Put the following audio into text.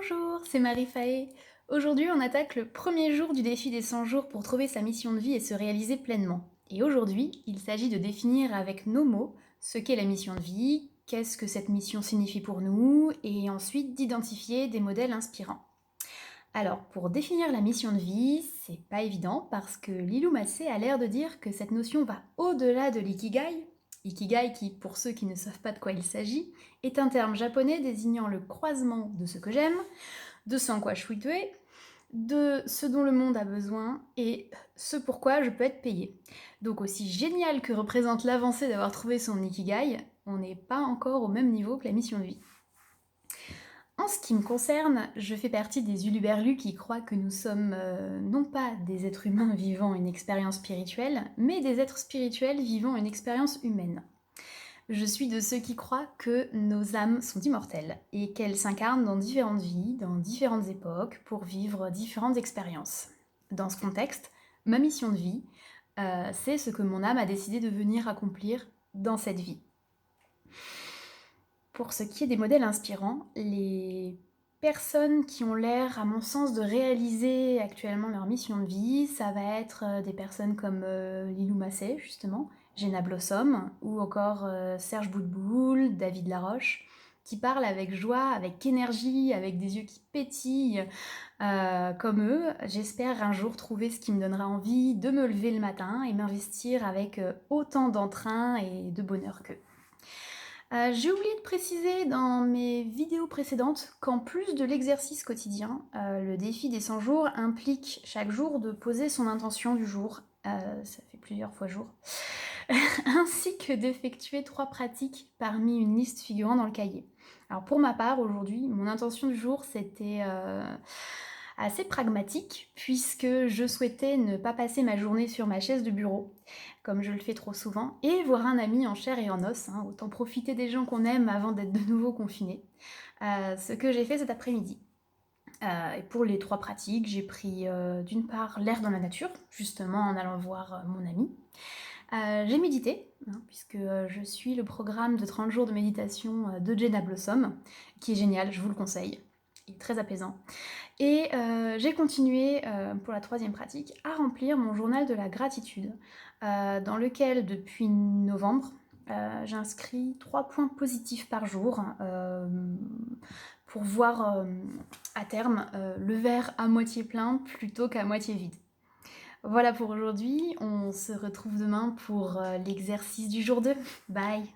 Bonjour, c'est Marie-Faé. Aujourd'hui, on attaque le premier jour du défi des 100 jours pour trouver sa mission de vie et se réaliser pleinement. Et aujourd'hui, il s'agit de définir avec nos mots ce qu'est la mission de vie, qu'est-ce que cette mission signifie pour nous, et ensuite d'identifier des modèles inspirants. Alors, pour définir la mission de vie, c'est pas évident parce que Lilou Massé a l'air de dire que cette notion va au-delà de l'ikigai. Ikigai, qui, pour ceux qui ne savent pas de quoi il s'agit, est un terme japonais désignant le croisement de ce que j'aime, de ce en quoi je suis douée, de ce dont le monde a besoin et ce pourquoi je peux être payée. Donc aussi génial que représente l'avancée d'avoir trouvé son ikigai, on n'est pas encore au même niveau que la mission de vie. En ce qui me concerne, je fais partie des uluberlus qui croient que nous sommes non pas des êtres humains vivant une expérience spirituelle, mais des êtres spirituels vivant une expérience humaine. Je suis de ceux qui croient que nos âmes sont immortelles et qu'elles s'incarnent dans différentes vies, dans différentes époques, pour vivre différentes expériences. Dans ce contexte, ma mission de vie, c'est ce que mon âme a décidé de venir accomplir dans cette vie. Pour ce qui est des modèles inspirants, les personnes qui ont l'air, à mon sens, de réaliser actuellement leur mission de vie, ça va être des personnes comme Lilou Massé, justement, Jenna Blossom, ou encore Serge Boudboul, David Laroche, qui parlent avec joie, avec énergie, avec des yeux qui pétillent, comme eux. J'espère un jour trouver ce qui me donnera envie de me lever le matin et m'investir avec autant d'entrain et de bonheur qu'eux. J'ai oublié de préciser dans mes vidéos précédentes qu'en plus de l'exercice quotidien, le défi des 100 jours implique chaque jour de poser son intention du jour, ça fait plusieurs fois jour, ainsi que d'effectuer 3 pratiques parmi une liste figurant dans le cahier. Alors pour ma part, aujourd'hui, mon intention du jour, c'était assez pragmatique, puisque je souhaitais ne pas passer ma journée sur ma chaise de bureau, comme je le fais trop souvent, et voir un ami en chair et en os, hein, autant profiter des gens qu'on aime avant d'être de nouveau confinés. Ce que j'ai fait cet après-midi. Et pour les 3 pratiques, j'ai pris d'une part l'air dans la nature, justement en allant voir mon ami. J'ai médité, hein, puisque je suis le programme de 30 jours de méditation de Jenna Blossom, qui est génial, je vous le conseille. Il est très apaisant. Et j'ai continué, pour la 3e pratique, à remplir mon journal de la gratitude, dans lequel, depuis novembre, j'inscris 3 points positifs par jour, pour voir, à terme, le verre à moitié plein plutôt qu'à moitié vide. Voilà pour aujourd'hui, on se retrouve demain pour l'exercice du jour 2. Bye!